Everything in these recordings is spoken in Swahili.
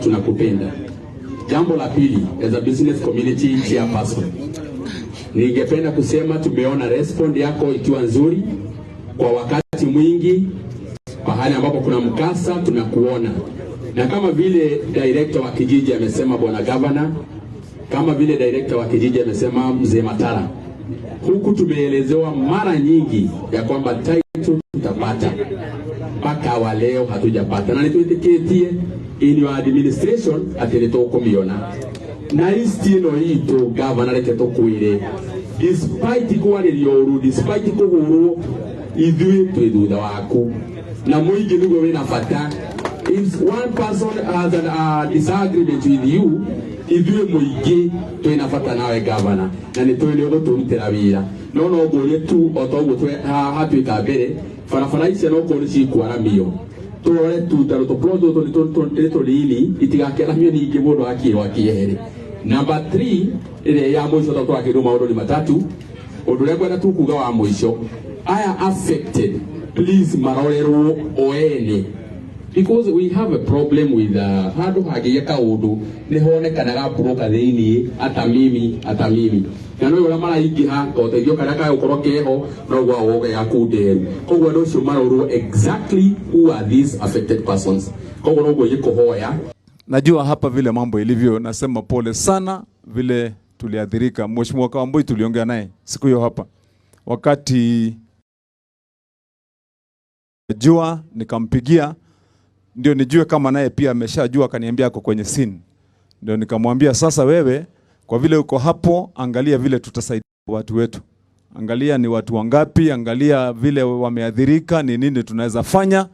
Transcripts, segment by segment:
tunakupenda. Jambo la pili, as a business community chairperson, ningependa kusema tumeona response yako ikiwa nzuri. Kwa wakati mwingi pahali ambapo kuna mkasa tunakuona, na kama vile director wa kijiji amesema bwana governor, kama vile director wa kijiji amesema mzee Matara, huku tumeelezewa mara nyingi ya kwamba title tutapata, mpaka wa leo hatujapata, na nituitikie in your administration atenetoko miona na istino ito governor reketo kuire despite kuwaririyo despite kuhuru idhui twithutha waku na muingi nugo wina fata. If one person has a disagreement with you, idhui muingi twina fata nawe governor, na nitwene ugo turutira wira no ngore tu otogo twe hatwika mbere farafara ici no ko ni kwaramio tore tutaro to plodo to lili itigakera hiyo ni kibodo akiro akihere. Number 3 ile ya mwisho tatu akiro maodo ni matatu odure kwenda tukuga wa mwisho aya affected, please marorero oene, because we have a problem with hado hagiye ka odo ne hone kanaga broka thini atamimi nano yola mara igiha ko tegyo karaka ukorokeho no gwa woga yakude kogwa no shumaroro exactly who are these affected persons kogwa no goye kohoya. Najua hapa vile mambo ilivyo, nasema pole sana vile tuliadhirika. Mheshimiwa Kiambu tuliongea naye siku hiyo hapa, wakati jua nikampigia ndio nijue kama naye pia ameshajua, akaniambia ako kwenye scene. Ndio nikamwambia sasa, wewe kwa vile uko hapo, angalia vile tutasaidia watu wetu, angalia ni watu wangapi, angalia vile wameadhirika, ni nini tunaweza fanya.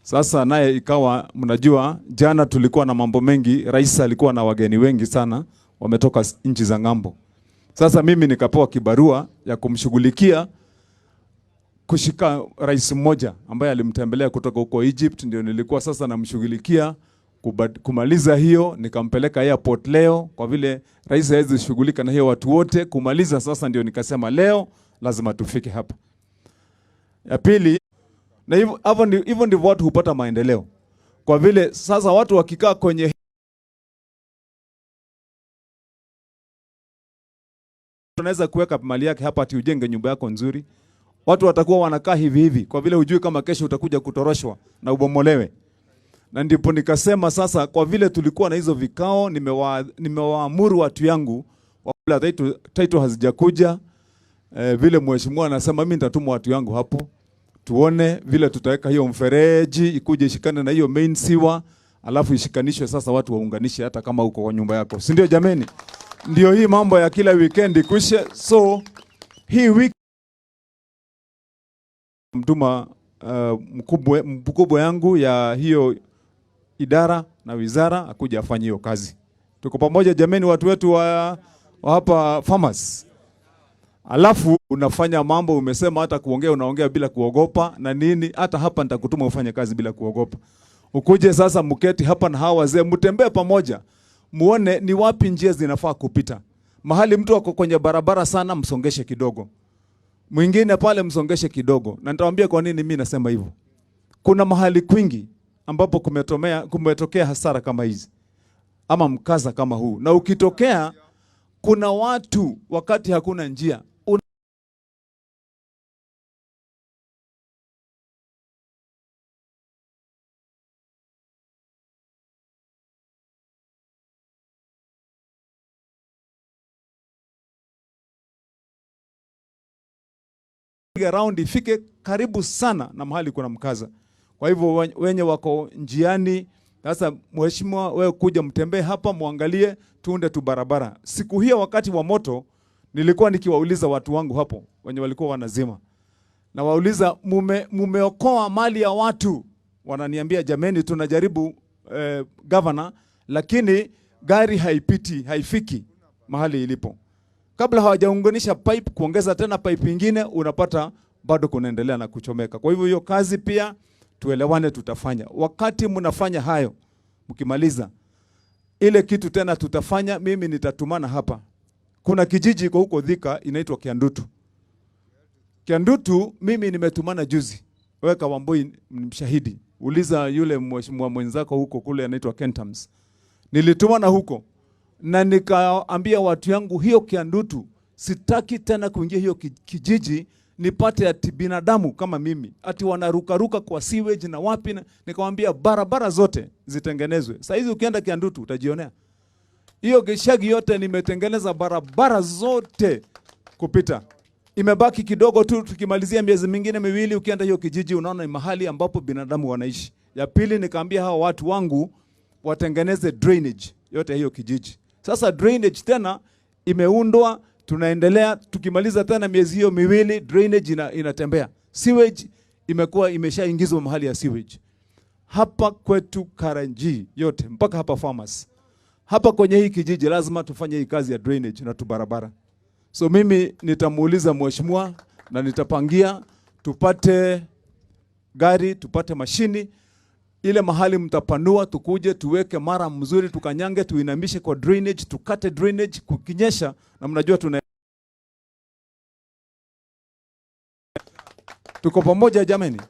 Sasa naye ikawa, mnajua jana tulikuwa na mambo mengi, rais alikuwa na wageni wengi sana wametoka nchi za ngambo. Sasa mimi nikapewa kibarua ya kumshughulikia kushika rais mmoja ambaye alimtembelea kutoka huko Egypt, ndio nilikuwa sasa namshughulikia kumaliza hiyo. Nikampeleka airport leo, kwa vile rais hawezi shughulika na hiyo watu wote kumaliza. Sasa ndio nikasema leo lazima tufike hapa. Ya pili, na hivyo ndivyo watu hupata maendeleo, kwa vile sasa watu wakikaa kwenye unaweza kuweka mali yake hapa ati ujenge nyumba yako nzuri, watu watakuwa wanakaa hivi kwa vile hujui kama kesho utakuja kutoroshwa na ubomolewe. Na ndipo nikasema sasa, kwa vile tulikuwa na hizo vikao, nimewaamuru watu yangu wala title hazijakuja, vile mheshimiwa anasema mimi nitatuma watu yangu hapo tuone vile tutaweka hiyo mfereji ikuje ishikane na hiyo main sewer, alafu ishikanishwe sasa watu waunganishe hata kama uko kwa nyumba yako, si ndio jameni? Ndio hii mambo ya kila weekend kushe. So hii mtuma mkubwa yangu ya hiyo idara na wizara akuja afanye hiyo kazi. Tuko pamoja jameni, watu wetu wa hapa farmers. Alafu unafanya mambo, umesema hata kuongea unaongea bila kuogopa na nini. Hata hapa nitakutuma ufanye kazi bila kuogopa. Ukuje sasa mketi hapa na hawa wazee, mtembee pamoja, muone ni wapi njia zinafaa kupita. Mahali mtu wako kwenye barabara sana, msongeshe kidogo. Mwingine pale msongeshe kidogo. Na nitawaambia kwa nini mimi nasema hivyo. Kuna mahali kwingi ambapo kumetokea hasara kama hizi ama mkaza kama huu, na ukitokea kuna watu wakati hakuna njia around ifike karibu sana na mahali kuna mkaza. Kwa hivyo wenye wako njiani, sasa mheshimiwa, wewe kuja mtembee hapa, muangalie tuunde tu barabara. Siku hiyo wakati wa moto nilikuwa nikiwauliza watu wangu hapo wenye walikuwa wanazima, na wauliza mumeokoa mali ya watu? Wananiambia jameni, tunajaribu governor, lakini gari haifiki mahali ilipo. Kabla hawajaunganisha pipe, kuongeza tena pipe nyingine, unapata bado kunaendelea na kuchomeka. Kwa hivyo hiyo kazi pia tuelewane tutafanya. Wakati mnafanya hayo, mkimaliza ile kitu tena tutafanya, mimi nitatumana hapa. Kuna kijiji kwa huko Thika inaitwa Kiandutu, mimi nimetumana juzi. Wewe Kiambu ni mshahidi. Uliza yule mheshimiwa mwenzako huko kule anaitwa Kentams. Nilitumana huko na nikaambia watu yangu hiyo Kiandutu sitaki tena kuingia hiyo kijiji nipate ati binadamu kama mimi ati wanarukaruka kwa sewage na wapi. Nikamwambia barabara zote zitengenezwe. Sasa hizi ukienda Kiandutu utajionea. Hiyo Gishagi yote nimetengeneza barabara zote kupita. Imebaki kidogo tu, tukimalizia miezi mingine miwili ukienda hiyo kijiji unaona ni mahali ambapo binadamu wanaishi. Ya pili nikaambia hao watu wangu watengeneze drainage yote hiyo kijiji. Sasa drainage tena imeundwa, tunaendelea, tukimaliza tena miezi hiyo miwili drainage inatembea. Sewage imeshaingizwa mahali ya sewage. Hapa kwetu Karanji yote mpaka hapa Farmers. Hapa kwenye hii kijiji lazima tufanye hii kazi ya drainage na tubarabara. So mimi nitamuuliza mheshimiwa na nitapangia tupate gari, tupate mashini, ile mahali mtapanua tukuje tuweke mara mzuri, tukanyange, tuinamishe kwa drainage, tukate drainage kukinyesha, na mnajua tuko pamoja jameni.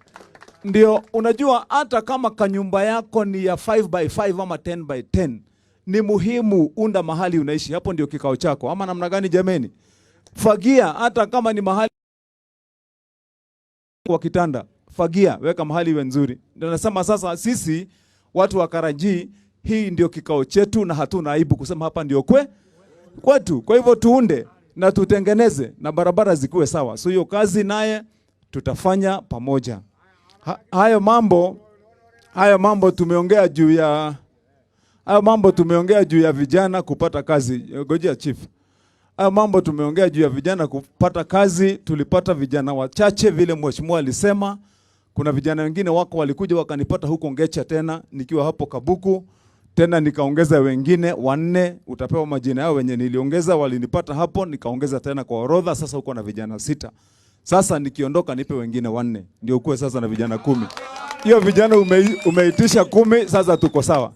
Ndio unajua hata kama kanyumba yako ni ya 5x5 ama 10x10 ni muhimu unda mahali unaishi, hapo ndio kikao chako ama namna gani jameni? Fagia hata kama ni mahali kwa kitanda, fagia, weka mahali iwe nzuri. Ndio nasema sasa sisi watu wa Karanji hii ndio kikao chetu na hatuna aibu kusema hapa ndio kwetu. Kwa hivyo tuunde na tutengeneze na barabara zikuwe sawa. So hiyo kazi naye tutafanya pamoja. Hayo mambo tumeongea juu ya vijana kupata kazi. Ngojea chief. Hayo mambo tumeongea juu ya vijana kupata kazi. Tulipata vijana wachache vile mheshimiwa alisema. Kuna vijana wengine wako walikuja wakanipata huko Ngecha tena nikiwa hapo Kabuku. Tena nikaongeza wengine 4, utapewa majina yao wenye niliongeza walinipata hapo, nikaongeza tena kwa orodha. Sasa uko na vijana 6. Sasa nikiondoka nipe wengine 4 ndio ukue sasa na vijana 10. Hiyo vijana umeitisha 10, sasa tuko sawa.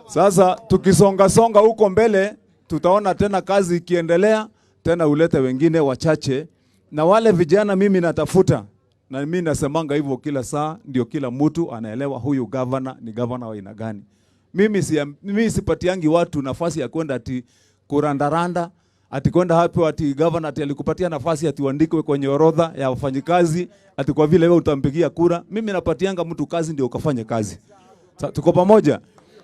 Sasa tukisonga huko mbele tutaona tena kazi ikiendelea, tena ulete wengine wachache. Na wale vijana mimi natafuta, na mimi nasemanga hivyo kila saa, ndio kila mtu anaelewa huyu governor ni governor wa aina gani. Mimi sipatiangi watu nafasi ya kwenda ati kurandaranda, ati kwenda hapo ati governor ati alikupatia nafasi ati uandikwe kwenye orodha ya wafanyikazi ati kwa vile wewe utampigia kura. Mimi napatianga mtu kazi ndio ukafanye kazi. Tuko pamoja.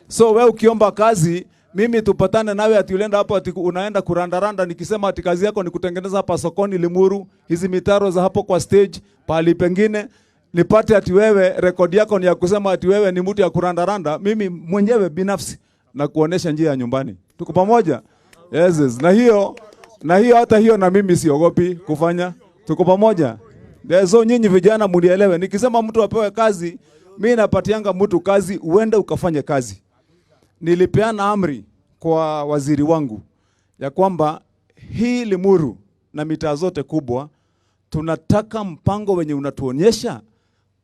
So wewe ukiomba kazi, mimi tupatane nawe ati ulienda hapo ati unaenda kurandaranda, nikisema ati kazi yako ni kutengeneza hapa sokoni Limuru, hizi mitaro za hapo kwa stage, pali pengine nipate ati wewe rekodi yako ni ya kusema ati wewe ni mtu ya kurandaranda, mimi mwenyewe binafsi na kuonesha njia ya nyumbani. Tuko pamoja? Yes. Na hiyo hata hiyo na mimi siogopi kufanya. Tuko pamoja? So nyinyi vijana munielewe, nikisema mtu apewe kazi, mimi napatianga mtu kazi uende ukafanye kazi. Nilipeana amri kwa waziri wangu ya kwamba hii Limuru na mitaa zote kubwa tunataka mpango wenye unatuonyesha,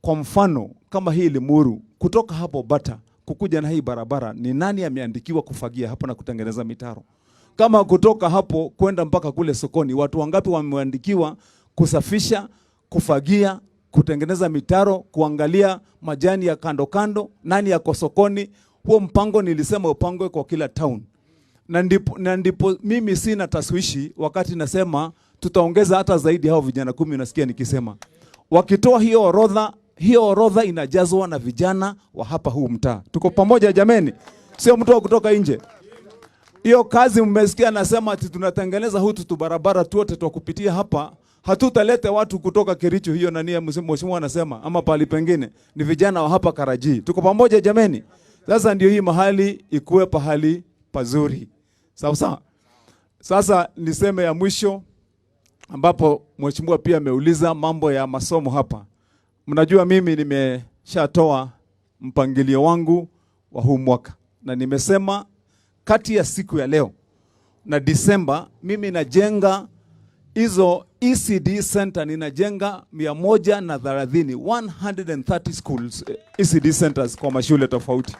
kwa mfano kama hii Limuru kutoka hapo Bata kukuja na hii barabara ni nani ameandikiwa kufagia hapo na kutengeneza mitaro. Kama kutoka hapo kwenda mpaka kule sokoni watu wangapi wameandikiwa kusafisha, kufagia, kutengeneza mitaro, kuangalia majani ya kando, nani yako sokoni. Huo mpango nilisema upangwe kwa kila town. Na ndipo mimi sina taswishi wakati nasema tutaongeza hata zaidi hao vijana 10. Unasikia nikisema wakitoa hiyo orodha inajazwa na vijana wa hapa huu mtaa. Tuko pamoja jameni? Sio mtu wa kutoka nje. Hiyo kazi mmesikia nasema ati tunatengeneza tu barabara tuote kupitia hapa. Hatutalete watu kutoka Kericho, hiyo nani mheshimiwa anasema, ama pali pengine. Ni vijana wa hapa Karaji. Tuko pamoja jameni? Sasa ndio hii mahali ikuwe pahali pazuri. Sawa. Sasa niseme ya mwisho ambapo mheshimiwa pia ameuliza mambo ya masomo hapa. Mnajua mimi nimeshatoa mpangilio wangu wa huu mwaka. Na nimesema kati ya siku ya leo na Disemba mimi najenga hizo ECD center, ninajenga 130 schools ECD centers kwa mashule tofauti.